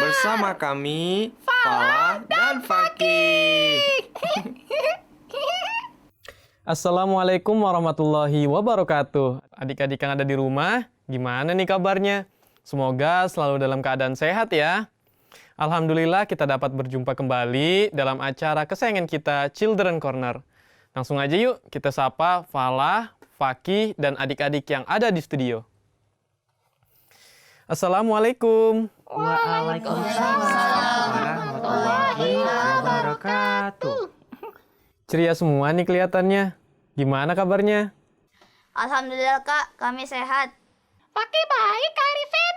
Bersama kami, Falah dan Fakih. Assalamualaikum warahmatullahi wabarakatuh. Adik-adik yang ada di rumah, gimana nih kabarnya? Semoga selalu dalam keadaan sehat ya. Alhamdulillah kita dapat berjumpa kembali dalam acara kesayangan kita Children Corner. Langsung aja yuk kita sapa Falah, Fakih, dan adik-adik yang ada di studio. Assalamualaikum. Waalaikumsalam warahmatullahi wabarakatuh. Ceria semua nih kelihatannya. Gimana kabarnya? Alhamdulillah Kak, kami sehat. Pakai baik Kak Arifin.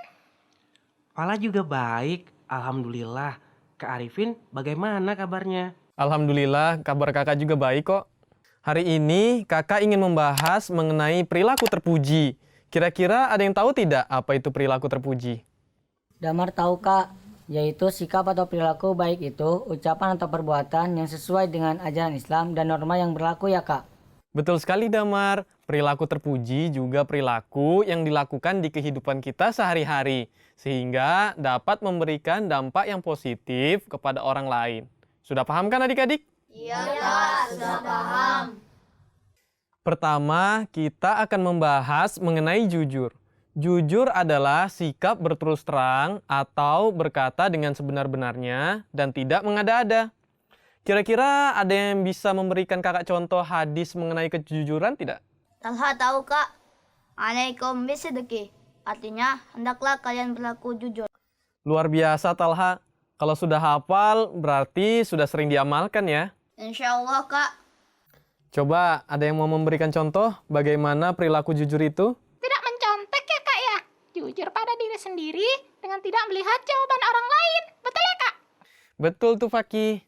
Fala juga baik, alhamdulillah. Kak Arifin, bagaimana kabarnya? Alhamdulillah, kabar kakak juga baik kok. Hari ini kakak ingin membahas mengenai perilaku terpuji. Kira-kira ada yang tahu tidak apa itu perilaku terpuji? Damar tahu Kak, yaitu sikap atau perilaku baik itu ucapan atau perbuatan yang sesuai dengan ajaran Islam dan norma yang berlaku ya Kak. Betul sekali Damar, perilaku terpuji juga perilaku yang dilakukan di kehidupan kita sehari-hari, sehingga dapat memberikan dampak yang positif kepada orang lain. Sudah paham kan adik-adik? Iya Kak, sudah paham. Pertama, kita akan membahas mengenai jujur. Jujur adalah sikap berterus terang atau berkata dengan sebenar-benarnya dan tidak mengada-ada. Kira-kira ada yang bisa memberikan kakak contoh hadis mengenai kejujuran tidak? Talha tahu Kak, alaikum bisidqi. Artinya, hendaklah kalian berlaku jujur. Luar biasa Talha. Kalau sudah hafal berarti sudah sering diamalkan ya. Insya Allah Kak. Coba ada yang mau memberikan contoh bagaimana perilaku jujur itu? Tidak mencontek ya Kak ya. Jujur pada diri sendiri dengan tidak melihat jawaban orang lain. Betul ya Kak? Betul tuh Fakih.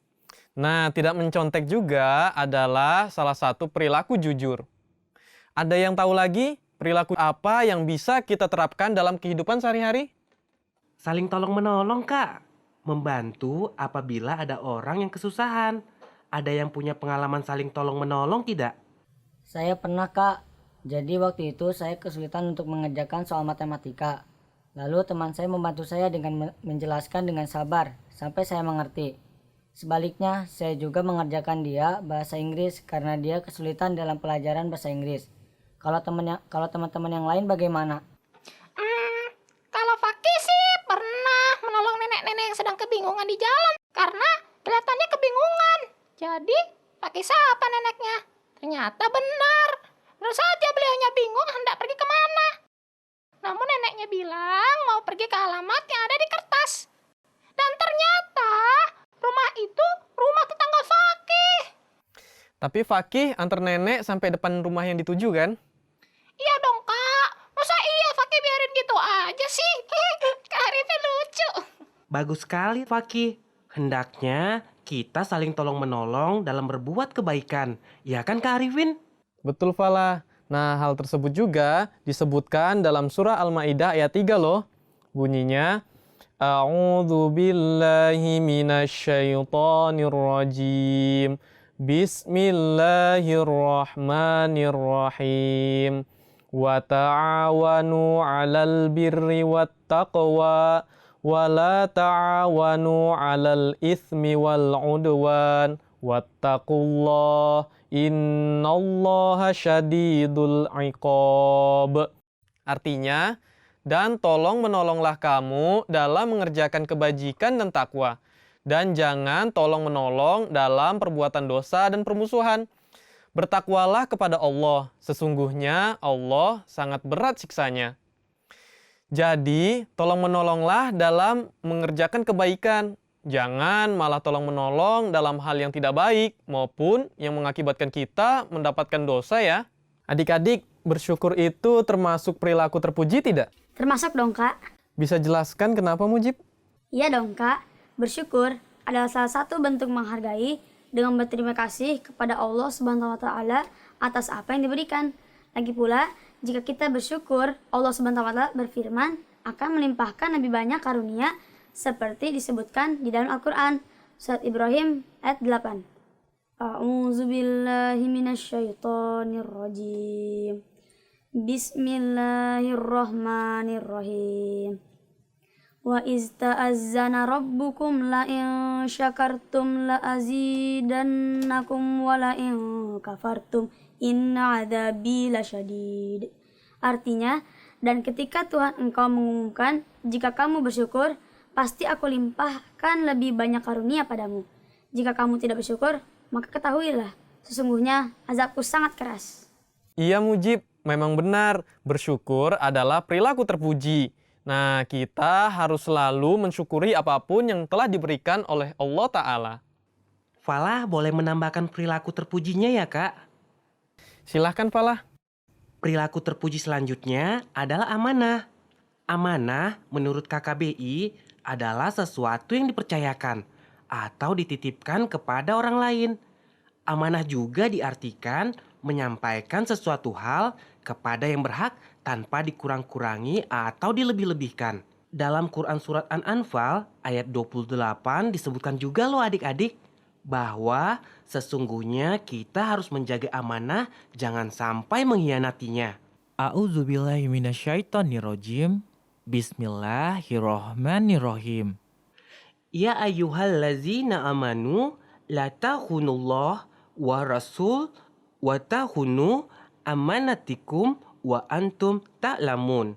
Nah, tidak mencontek juga adalah salah satu perilaku jujur. Ada yang tahu lagi perilaku apa yang bisa kita terapkan dalam kehidupan sehari-hari? Saling tolong menolong, Kak. Membantu apabila ada orang yang kesusahan. Ada yang punya pengalaman saling tolong menolong tidak? Saya pernah Kak, jadi waktu itu saya kesulitan untuk mengerjakan soal matematika. Lalu teman saya membantu saya dengan menjelaskan dengan sabar sampai saya mengerti. Sebaliknya, saya juga mengerjakan dia bahasa Inggris karena dia kesulitan dalam pelajaran bahasa Inggris. Kalau teman-teman yang lain bagaimana? Kalau Fakih sih pernah menolong nenek-nenek yang sedang kebingungan di jalan karena kelihatannya kebingungan. Jadi Fakih sapa neneknya. Ternyata benar. Baru saja beliaunya bingung hendak pergi kemana. Namun neneknya bilang mau pergi ke alamat yang ada di kertas. Dan ternyata rumah itu rumah tetangga Fakih. Tapi Fakih antar nenek sampai depan rumah yang dituju kan? Iya dong Kak. Masa iya Fakih biarin gitu aja sih? Kak Arifin lucu. Bagus sekali, Fakih. Hendaknya kita saling tolong-menolong dalam berbuat kebaikan. Ya kan, Kak Arifin? Betul Falah. Nah, hal tersebut juga disebutkan dalam surah Al-Maidah ayat 3 loh. Bunyinya, A'udzu billahi minasyaitonir rajim. Bismillahirrahmanirrahim. Wa ta'awanu 'alal birri wat taqwa wa la ta'awanu 'alal itsmi wal 'udwan wattaqullah innallaha syadidul 'iqab. Artinya, dan tolong menolonglah kamu dalam mengerjakan kebajikan dan takwa. Dan jangan tolong menolong dalam perbuatan dosa dan permusuhan. Bertakwalah kepada Allah, sesungguhnya Allah sangat berat siksanya. Jadi, tolong menolonglah dalam mengerjakan kebaikan. Jangan malah tolong menolong dalam hal yang tidak baik maupun yang mengakibatkan kita mendapatkan dosa ya. Adik-adik, bersyukur itu termasuk perilaku terpuji tidak? Termasuk dong Kak. Bisa jelaskan kenapa Mujib? Iya dong Kak. Bersyukur adalah salah satu bentuk menghargai dengan berterima kasih kepada Allah Subhanahu wa taala atas apa yang diberikan. Lagi pula, jika kita bersyukur, Allah Subhanahu wa taala berfirman akan melimpahkan lebih banyak karunia seperti disebutkan di dalam Al-Qur'an. Surat Ibrahim ayat 8. A'udzu billahi minasyaitonir rajim. Bismillahirrahmanirrahim. Wa izta'azzana rabbukum la in syakartum la azidannakum wa la in kafartum inna adzabi lasyadid. Artinya, dan ketika Tuhan engkau mengumumkan, jika kamu bersyukur, pasti aku limpahkan lebih banyak karunia padamu. Jika kamu tidak bersyukur, maka ketahuilah, sesungguhnya azabku sangat keras. Iya Mujib, memang benar. Bersyukur adalah perilaku terpuji. Nah, kita harus selalu mensyukuri apapun yang telah diberikan oleh Allah Ta'ala. Falah boleh menambahkan perilaku terpujinya ya Kak? Silahkan Falah. Perilaku terpuji selanjutnya adalah amanah. Amanah menurut KKBI adalah sesuatu yang dipercayakan atau dititipkan kepada orang lain. Amanah juga diartikan menyampaikan sesuatu hal kepada yang berhak tanpa dikurang-kurangi atau dilebih-lebihkan. Dalam Quran Surat An-Anfal ayat 28 disebutkan juga loh adik-adik, bahwa sesungguhnya kita harus menjaga amanah, jangan sampai mengkhianatinya. A'udzubillahi minasyaitonirrajim. Bismillahirrahmanirrahim. Ya ayyuhallazina amanu la takhunullah wa rasul wa takhunu amanatikum wa antum ta'lamun.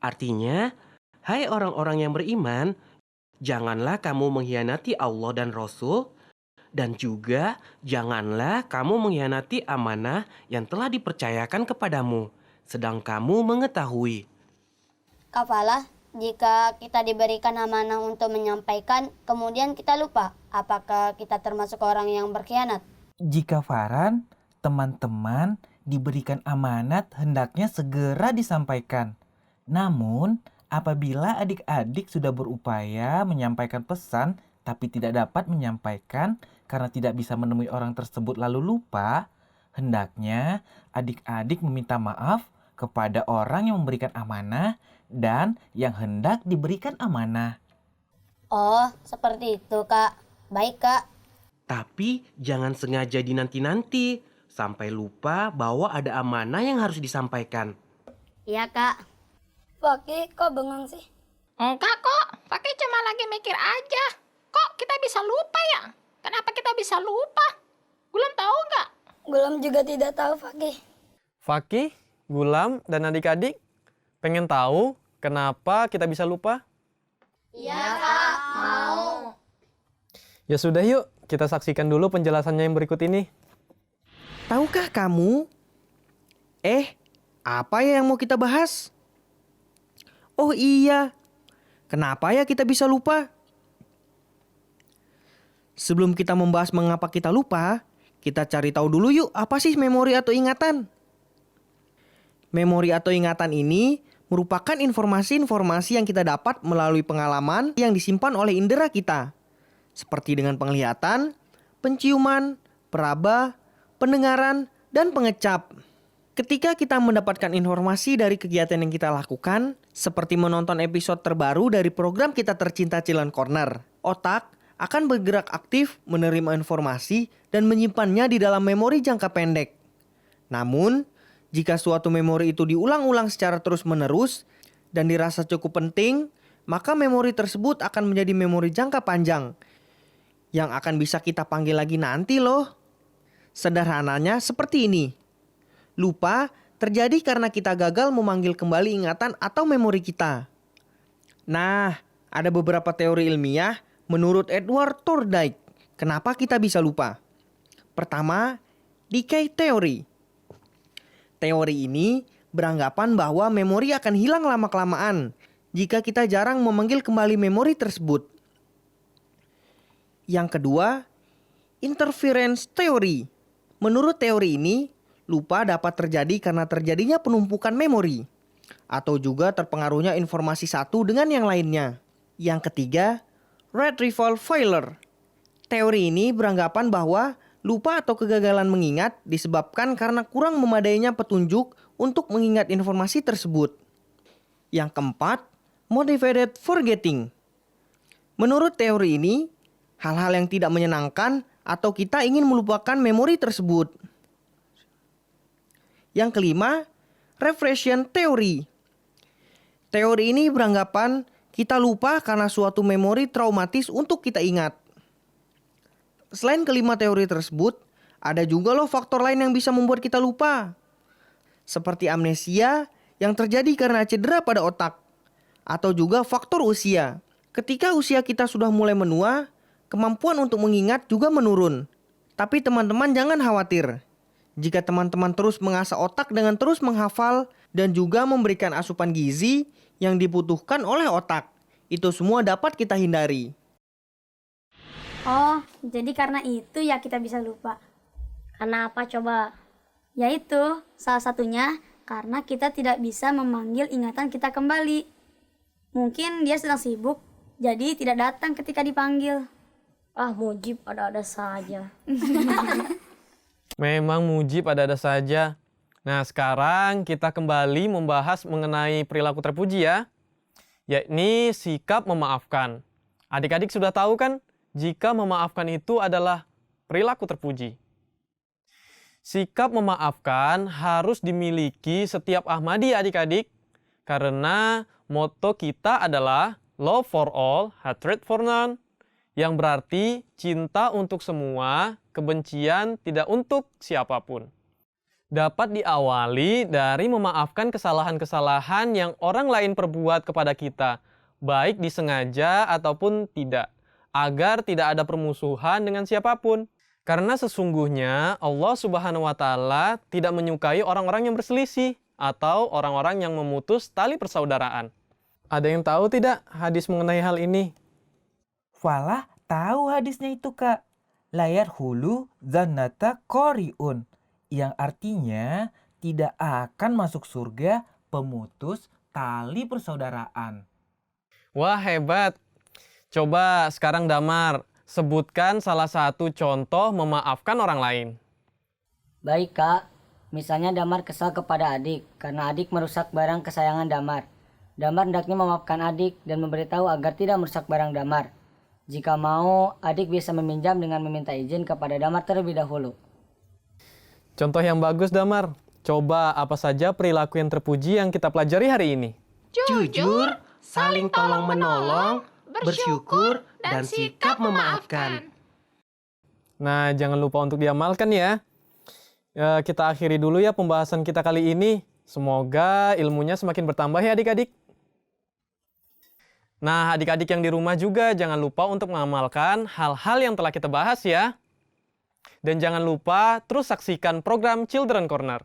Artinya, hai orang-orang yang beriman, janganlah kamu mengkhianati Allah dan Rasul, dan juga janganlah kamu mengkhianati amanah yang telah dipercayakan kepadamu, sedang kamu mengetahui. Kak Falah, jika kita diberikan amanah untuk menyampaikan, kemudian kita lupa, apakah kita termasuk orang yang berkhianat? Jika Farhan, teman-teman diberikan amanat hendaknya segera disampaikan. Namun, apabila adik-adik sudah berupaya menyampaikan pesan tapi tidak dapat menyampaikan karena tidak bisa menemui orang tersebut lalu lupa, hendaknya adik-adik meminta maaf kepada orang yang memberikan amanah dan yang hendak diberikan amanah. Oh, seperti itu Kak. Baik Kak. Tapi jangan sengaja dinanti-nanti sampai lupa bahwa ada amanah yang harus disampaikan. Iya Kak. Fakih, kok bengong sih? Enggak kok, Fakih cuma lagi mikir aja. Kok kita bisa lupa ya? Kenapa kita bisa lupa? Gulam tahu nggak? Gulam juga tidak tahu, Fakih. Fakih, Gulam, dan adik-adik pengen tahu kenapa kita bisa lupa? Iya Kak, mau. Ya sudah yuk, kita saksikan dulu penjelasannya yang berikut ini. Tahukah kamu? Apa ya yang mau kita bahas? Oh iya, kenapa ya kita bisa lupa? Sebelum kita membahas mengapa kita lupa, kita cari tahu dulu yuk apa sih memori atau ingatan. Memori atau ingatan ini merupakan informasi-informasi yang kita dapat melalui pengalaman yang disimpan oleh indera kita. Seperti dengan penglihatan, penciuman, peraba, pendengaran, dan pengecap. Ketika kita mendapatkan informasi dari kegiatan yang kita lakukan, seperti menonton episode terbaru dari program kita tercinta Cilon Corner, otak akan bergerak aktif menerima informasi dan menyimpannya di dalam memori jangka pendek. Namun, jika suatu memori itu diulang-ulang secara terus-menerus dan dirasa cukup penting, maka memori tersebut akan menjadi memori jangka panjang yang akan bisa kita panggil lagi nanti loh. Sederhananya seperti ini. Lupa terjadi karena kita gagal memanggil kembali ingatan atau memori kita. Nah, ada beberapa teori ilmiah menurut Edward Thorndike, kenapa kita bisa lupa? Pertama, decay theory. Teori ini beranggapan bahwa memori akan hilang lama-kelamaan jika kita jarang memanggil kembali memori tersebut. Yang kedua, interference theory. Menurut teori ini, lupa dapat terjadi karena terjadinya penumpukan memori atau juga terpengaruhnya informasi satu dengan yang lainnya. Yang ketiga, retrieval failure. Teori ini beranggapan bahwa lupa atau kegagalan mengingat disebabkan karena kurang memadainya petunjuk untuk mengingat informasi tersebut. Yang keempat, motivated forgetting. Menurut teori ini, hal-hal yang tidak menyenangkan atau kita ingin melupakan memori tersebut. Yang kelima, regression theory. Teori ini beranggapan kita lupa karena suatu memori traumatis untuk kita ingat. Selain kelima teori tersebut, ada juga loh faktor lain yang bisa membuat kita lupa. Seperti amnesia yang terjadi karena cedera pada otak. Atau juga faktor usia. Ketika usia kita sudah mulai menua, kemampuan untuk mengingat juga menurun. Tapi teman-teman jangan khawatir. Jika teman-teman terus mengasah otak dengan terus menghafal dan juga memberikan asupan gizi yang dibutuhkan oleh otak, itu semua dapat kita hindari. Oh, jadi karena itu ya kita bisa lupa. Karena apa coba? Yaitu salah satunya karena kita tidak bisa memanggil ingatan kita kembali. Mungkin dia sedang sibuk, jadi tidak datang ketika dipanggil. Ah, mujib ada-ada saja. Memang mujib ada-ada saja. Nah, sekarang kita kembali membahas mengenai perilaku terpuji ya, yakni sikap memaafkan. Adik-adik sudah tahu kan, jika memaafkan itu adalah perilaku terpuji. Sikap memaafkan harus dimiliki setiap Ahmadi adik-adik, karena moto kita adalah love for all, hatred for none, yang berarti cinta untuk semua, kebencian tidak untuk siapapun. Dapat diawali dari memaafkan kesalahan-kesalahan yang orang lain perbuat kepada kita, baik disengaja ataupun tidak, agar tidak ada permusuhan dengan siapapun. Karena sesungguhnya Allah Subhanahu wa Ta'ala tidak menyukai orang-orang yang berselisih atau orang-orang yang memutus tali persaudaraan. Ada yang tahu tidak hadis mengenai hal ini? Falah tahu hadisnya itu, Kak. Layar hulu zannata qori'un, yang artinya tidak akan masuk surga pemutus tali persaudaraan. Wah, hebat. Coba sekarang Damar, sebutkan salah satu contoh memaafkan orang lain. Baik Kak, misalnya Damar kesal kepada adik karena adik merusak barang kesayangan Damar. Damar hendaknya memaafkan adik dan memberitahu agar tidak merusak barang Damar. Jika mau, adik bisa meminjam dengan meminta izin kepada Damar terlebih dahulu. Contoh yang bagus Damar. Coba apa saja perilaku yang terpuji yang kita pelajari hari ini? Jujur, saling tolong-menolong, bersyukur, dan sikap memaafkan. Nah, jangan lupa untuk diamalkan ya. Kita akhiri dulu ya pembahasan kita kali ini. Semoga ilmunya semakin bertambah ya adik-adik. Nah, adik-adik yang di rumah juga jangan lupa untuk mengamalkan hal-hal yang telah kita bahas ya. Dan jangan lupa terus saksikan program Children Corner.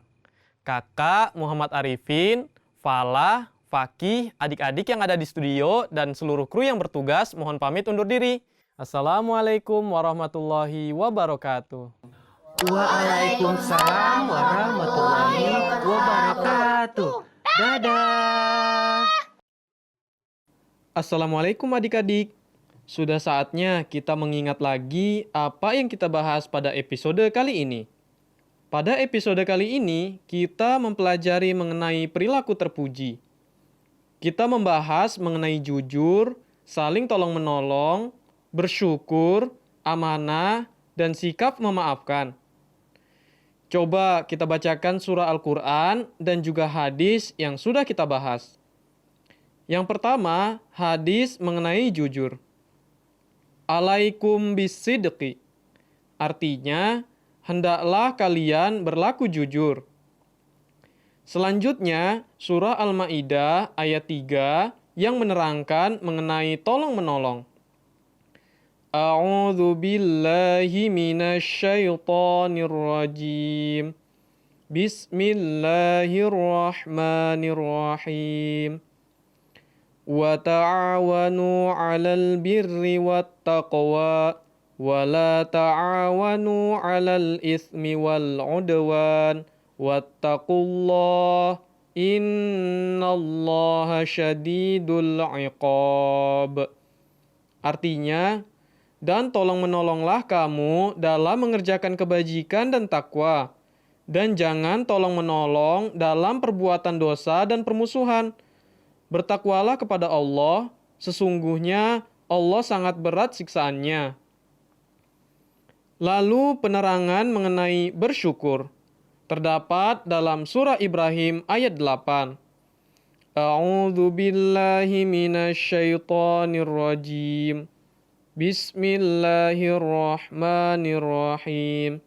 Kakak Muhammad Arifin, Falah, Fakih, adik-adik yang ada di studio, dan seluruh kru yang bertugas mohon pamit undur diri. Assalamualaikum warahmatullahi wabarakatuh. Waalaikumsalam warahmatullahi wabarakatuh. Dadah. Assalamualaikum adik-adik. Sudah saatnya kita mengingat lagi apa yang kita bahas pada episode kali ini. Pada episode kali ini, kita mempelajari mengenai perilaku terpuji. Kita membahas mengenai jujur, saling tolong-menolong, bersyukur, amanah, dan sikap memaafkan. Coba kita bacakan surah Al-Quran dan juga hadis yang sudah kita bahas. Yang pertama, hadis mengenai jujur. Alaikum bisidqi. Artinya, hendaklah kalian berlaku jujur. Selanjutnya, surah Al-Maidah ayat 3 yang menerangkan mengenai tolong-menolong. A'udzu billahi minasyaitonir rajim. Bismillahirrahmanirrahim. Wa ta'awanu 'alal birri wattaqwa wa la ta'awanu 'alal itsmi wal 'udwan wattaqullah innallaha syadidul 'iqab. Artinya, dan tolong-menolonglah kamu dalam mengerjakan kebajikan dan takwa, dan jangan tolong-menolong dalam perbuatan dosa dan permusuhan. Bertakwalah kepada Allah, sesungguhnya Allah sangat berat siksaannya. Lalu penerangan mengenai bersyukur terdapat dalam surah Ibrahim ayat 8. A'udzu billahi minasyaitonir rajim. Bismillahirrahmanirrahim.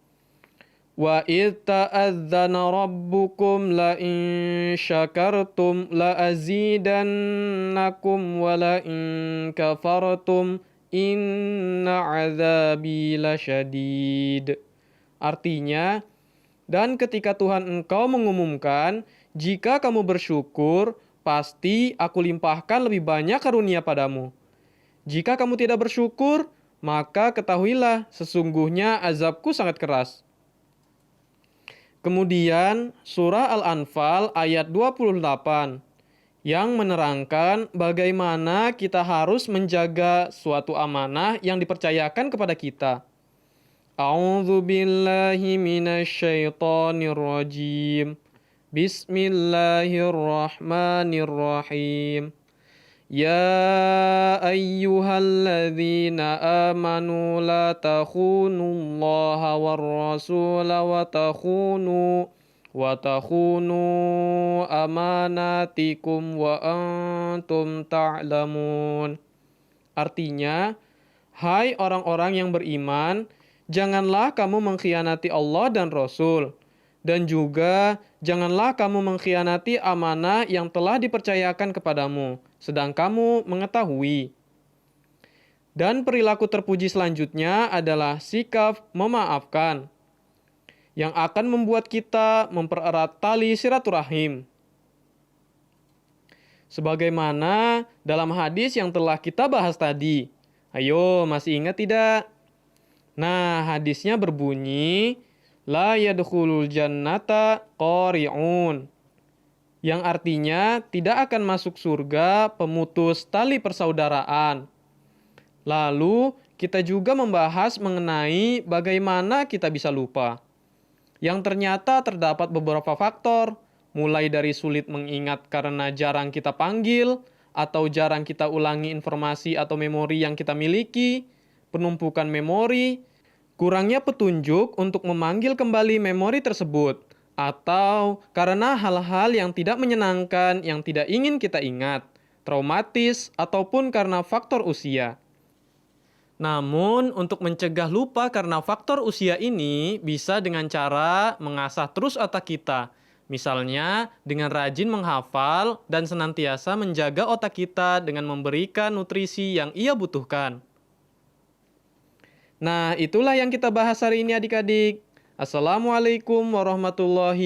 Wa idh ta'adzana rabbukum la in syakartum la azidannakum wa la in kafartum inna azabi lasyadid. Artinya, dan ketika Tuhan engkau mengumumkan, jika kamu bersyukur, pasti aku limpahkan lebih banyak karunia padamu. Jika kamu tidak bersyukur, maka ketahuilah sesungguhnya azabku sangat keras. Kemudian surah Al-Anfal ayat 28 yang menerangkan bagaimana kita harus menjaga suatu amanah yang dipercayakan kepada kita. A'udzu billahi minasyaitonir rajim. Bismillahirrahmanirrahim. Ya ayyuhalladzina amanu la takhunullaha war rasula wa takhunu amanatikum wa antum ta'lamun. Artinya, hai orang-orang yang beriman, janganlah kamu mengkhianati Allah dan Rasul, dan juga janganlah kamu mengkhianati amanah yang telah dipercayakan kepadamu, sedang kamu mengetahui. Dan perilaku terpuji selanjutnya adalah sikap memaafkan, yang akan membuat kita mempererat tali silaturahim. Sebagaimana dalam hadis yang telah kita bahas tadi. Ayo, masih ingat tidak? Nah, hadisnya berbunyi, La yadkhulul jannata qari'un. Yang artinya tidak akan masuk surga pemutus tali persaudaraan. Lalu kita juga membahas mengenai bagaimana kita bisa lupa. Yang ternyata terdapat beberapa faktor, mulai dari sulit mengingat karena jarang kita panggil, atau jarang kita ulangi informasi atau memori yang kita miliki, penumpukan memori, kurangnya petunjuk untuk memanggil kembali memori tersebut, atau karena hal-hal yang tidak menyenangkan yang tidak ingin kita ingat, traumatis, ataupun karena faktor usia. Namun, untuk mencegah lupa karena faktor usia ini bisa dengan cara mengasah terus otak kita. Misalnya, dengan rajin menghafal dan senantiasa menjaga otak kita dengan memberikan nutrisi yang ia butuhkan. Nah, itulah yang kita bahas hari ini adik-adik. Assalamualaikum warahmatullahi